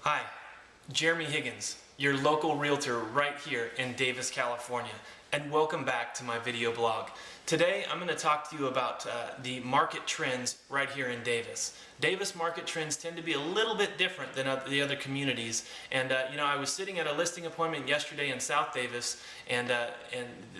Hi, Jeremy Higgins, your local realtor right here in Davis, California, and welcome back to my video blog. Today I'm going to talk to you about the market trends right here in Davis. Davis market trends tend to be a little bit different than the other communities, and I was sitting at a listing appointment yesterday in South Davis, and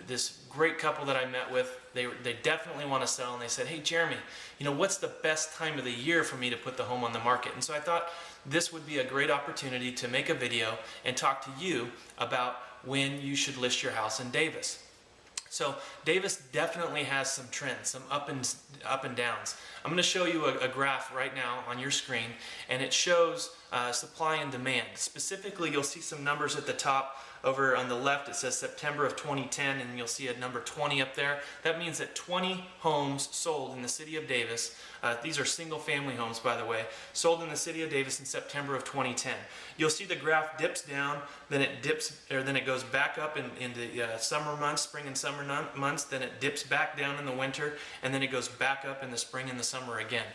this great couple that I met with, they definitely want to sell, and they said, "Hey Jeremy, what's the best time of the year for me to put the home on the market?" And so I thought this would be a great opportunity to make a video and talk to you about when you should list your house in Davis. So Davis definitely has some trends, some up and downs. I'm going to show you a graph right now on your screen, and it shows supply and demand. Specifically, you'll see some numbers at the top. Over on the left, it says September of 2010, and you'll see a number 20 up there. That means that 20 homes sold in the city of Davis. These are single-family homes, by the way, sold in the city of Davis in September of 2010. You'll see the graph dips down, then it goes back up in the summer months, spring and summer months. Then it dips back down in the winter, and then it goes back up in the spring and the summer again.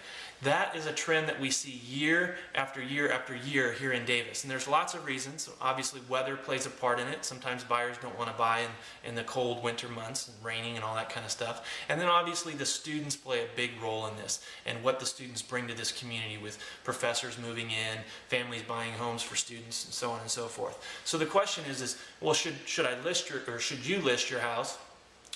That is a trend that we see year after year after year here in Davis, and there's lots of reasons. Obviously, weather plays a part in it. Sometimes buyers don't want to buy in the cold winter months and raining and all that kind of stuff. And then obviously the students play a big role in this, and what the students bring to this community, with professors moving in, families buying homes for students, and so on and so forth. So the question is well, should I list or should you list your house?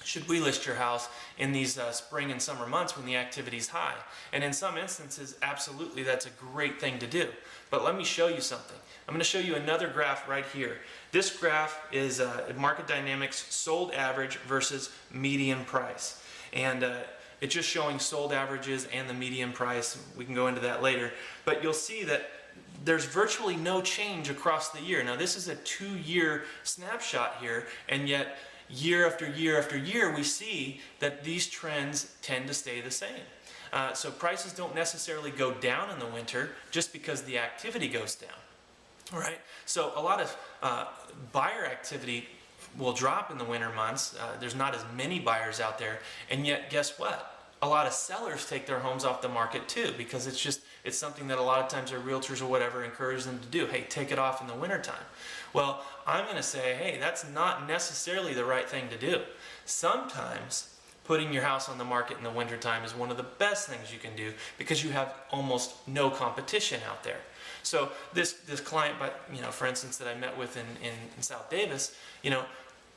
Should we list your house in these spring and summer months when the activity is high? And in some instances, absolutely, that's a great thing to do. But let me show you something. I'm going to show you another graph right here. This graph is market dynamics sold average versus median price. And it's just showing sold averages and the median price. We can go into that later. But you'll see that there's virtually no change across the year. Now, this is a 2-year snapshot here, and yet year after year after year, we see that these trends tend to stay the same. So prices don't necessarily go down in the winter just because the activity goes down. All right. So a lot of buyer activity will drop in the winter months. There's not as many buyers out there, and yet guess what? A lot of sellers take their homes off the market too, because it's something that a lot of times their realtors or whatever encourage them to do. Hey, take it off in the wintertime. Well, I'm going to say, hey, that's not necessarily the right thing to do. Sometimes putting your house on the market in the wintertime is one of the best things you can do, because you have almost no competition out there. So this client, for instance, that I met with in South Davis,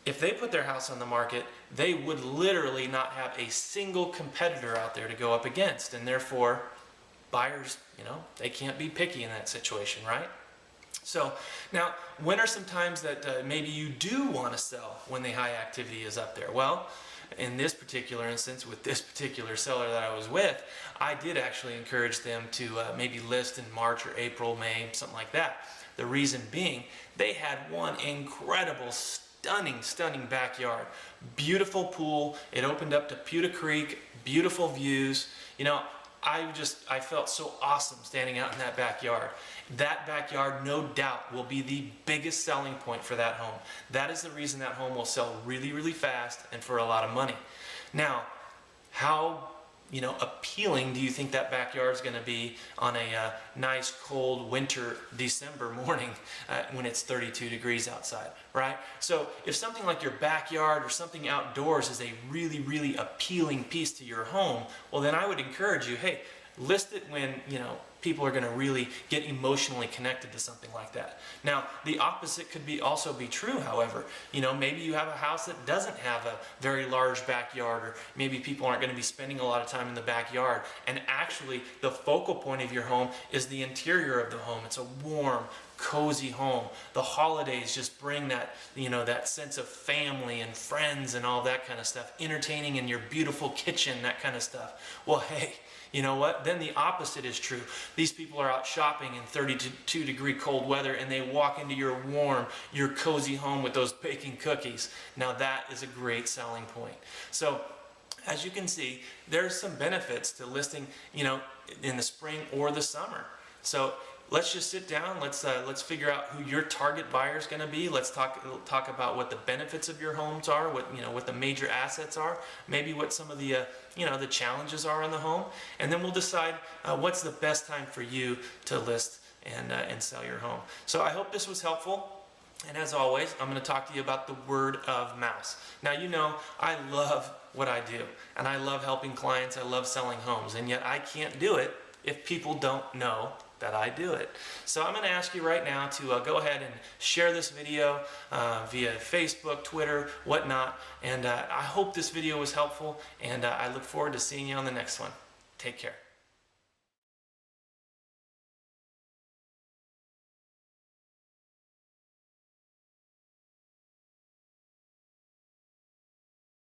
if they put their house on the market, they would literally not have a single competitor out there to go up against, and therefore buyers, they can't be picky in that situation, right? So now, when are some times that maybe you do want to sell when the high activity is up there? Well, in this particular instance, with this particular seller that I was with, I did actually encourage them to maybe list in March or April, May, something like that. The reason being, they had one incredible, stunning backyard. Beautiful pool. It opened up to Pewter Creek. Beautiful views. I felt so awesome standing out in that backyard. That backyard, no doubt, will be the biggest selling point for that home. That is the reason that home will sell really, really fast and for a lot of money. Now, how appealing do you think that backyard is going to be on a nice cold winter December morning when it's 32 degrees outside, right? So if something like your backyard or something outdoors is a really, really appealing piece to your home, well, then I would encourage you, hey, list it when people are going to really get emotionally connected to something like that. Now, the opposite could also be true, however. Maybe you have a house that doesn't have a very large backyard, or maybe people aren't going to be spending a lot of time in the backyard, and actually the focal point of your home is the interior of the home. It's a warm, cozy home. The holidays just bring that, that sense of family and friends and all that kind of stuff. Entertaining in your beautiful kitchen, that kind of stuff. Well, hey, you know what? Then the opposite is true. These people are out shopping in 32-degree cold weather, and they walk into your warm, your cozy home with those baking cookies. Now that is a great selling point. So as you can see, there's some benefits to listing, in the spring or the summer. So let's just sit down. Let's figure out who your target buyer is going to be. Let's talk about what the benefits of your homes are, what the major assets are, maybe what some of the the challenges are in the home, and then we'll decide what's the best time for you to list and sell your home. So I hope this was helpful. And as always, I'm going to talk to you about the word of mouth. Now, you know, I love what I do, and I love helping clients. I love selling homes, and yet I can't do it if people don't know that I do it. So I'm going to ask you right now to go ahead and share this video via Facebook, Twitter, whatnot. And I hope this video was helpful, and I look forward to seeing you on the next one. Take care.